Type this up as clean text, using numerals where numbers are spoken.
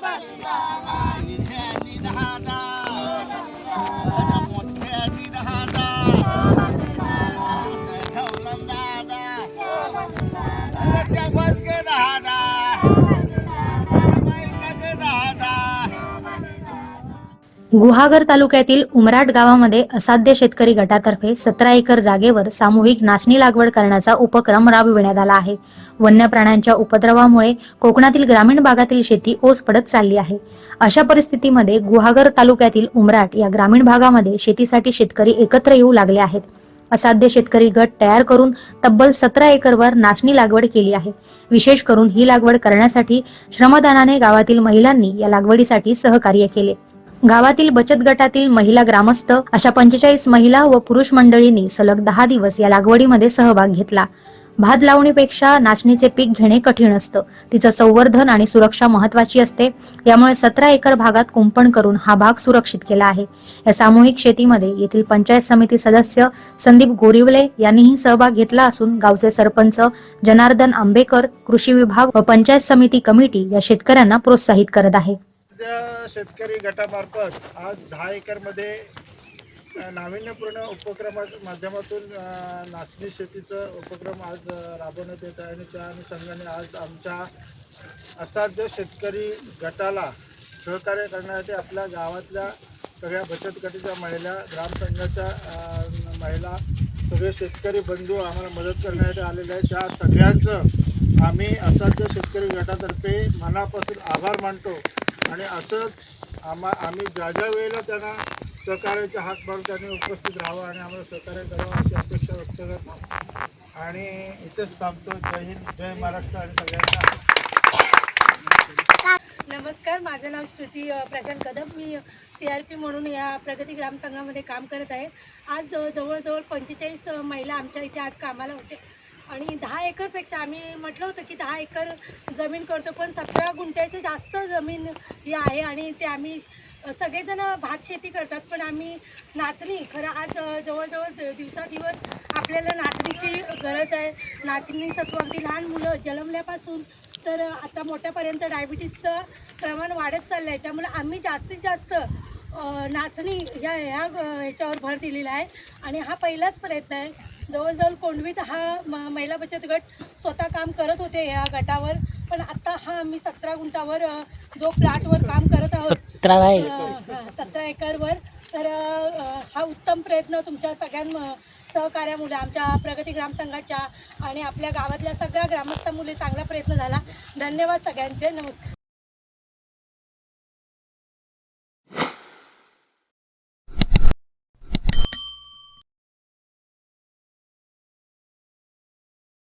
ईशानी दहादा मोठ्यानी दहादा ठेवलं दादा बसगे दहादा दहादा. गुहागर तालुक्यातील उमराट गावामध्ये असाध्य शेतकरी गटातर्फे 17 एकर जागेवर सामूहिक नाचणी लागवड करण्याचा उपक्रम राबविण्यात आला आहे. वन्य प्राण्यांच्या उपद्रवामुळे कोकणातील ग्रामीण भागातील शेती ओस पडत चालली आहे. अशा परिस्थितीमध्ये गुहागर तालुक्यातील उमराट या ग्रामीण भागामध्ये शेतीसाठी शेतकरी एकत्र येऊ लागले आहेत. असाध्य शेतकरी गट तयार करून तब्बल 17 एकरवर नाचणी लागवड केली आहे. विशेष करून ही लागवड करण्यासाठी श्रमदानाने गावातील महिलांनी या लागवडीसाठी सहकार्य केले. गावातील बचत गटातील महिला ग्रामस्थ अशा 45 महिला व पुरुष मंडळींनी सलग 10 दिवस या लागवडीमध्ये सहभाग घेतला. भात लावणीपेक्षा नाचणीचे पीक घेणे कठीण असतं. तिचं संवर्धन आणि सुरक्षा महत्वाची असते. यामुळे 17 एकर भागात कुंपण करून हा भाग सुरक्षित केला आहे. या सामूहिक शेतीमध्ये येथील पंचायत समिती सदस्य संदीप गोरिवले यांनीही सहभाग घेतला असून गावचे सरपंच जनार्दन आंबेकर, कृषी विभाग व पंचायत समिती कमिटी या शेतकऱ्यांना प्रोत्साहित करत आहे. शेतकरी गटामार्फत आज 10 एकरमध्ये नाविन्यपूर्ण उपक्रमाच्या माध्यमातून नाचणी शेतीचं उपक्रम आज राबवण्यात येत आहे आणि त्या अनुषंगाने आज आमच्या असाध्य शेतकरी गटाला सहकार्य करण्यासाठी आपल्या गावातल्या सगळ्या बचत गटाच्या महिला, ग्रामसंघाच्या महिला, सगळे शेतकरी बंधू आम्हाला मदत करण्यासाठी आलेले आहेत. त्या सगळ्यांचं आम्ही असाध्य शेतकरी गटातर्फे मनापासून आभार मानतो आणि असंच आम्ही ज्या वेळेला त्यांना सहकार्याचा हाक मारून त्यांनी उपस्थित राहावं आणि आम्हाला सहकार्य करावं अशी अपेक्षा व्यक्त करतो आणि इथेच थांबतो. जय हिंद, जय महाराष्ट्र आणि सगळ्यांना नमस्कार. माझं नाव श्रुती प्रशांत कदम. मी CRP म्हणून या प्रगती ग्रामसंघामध्ये काम करत आहे. आज जवळजवळ 45 महिला आमच्या इथे आज कामाला होते आणि 10 एकरपेक्षा आम्ही म्हटलं होतं की 10 एकर जमीन करतो, पण 17 गुंठ्याची जास्त जमीन ही आहे आणि ते आम्ही सगळेजण भात शेती करतात. पण आम्ही नाचणी खरं आज जवळजवळ दिवसादिवस आपल्याला नाचणीची गरज आहे. नाचणी सत्व अगदी लहान मुलं जन्मल्यापासून तर आता मोठ्यापर्यंत डायबिटीजचं प्रमाण वाढत चाललं आहे. त्यामुळे आम्ही जास्तीत जास्त नाचणी ह्याच्यावर भर दिलेला आहे आणि हा पहिलाच प्रयत्न आहे. जवळजवळ कोंडवीत हा महिला बचत गट स्वतः काम करत होते या गटावर, पण आता हा आम्ही 17 गुंठावर जो प्लॉटवर काम करत आहोत 17 एकरवर. तर हा उत्तम प्रयत्न तुमच्या सगळ्यां सहकार्यामुळे आमच्या प्रगती ग्रामसंघाच्या आणि आपल्या गावातल्या सगळ्या ग्रामस्थ मुले चांगला प्रयत्न झाला. धन्यवाद सगळ्यांचे. नमस्कार.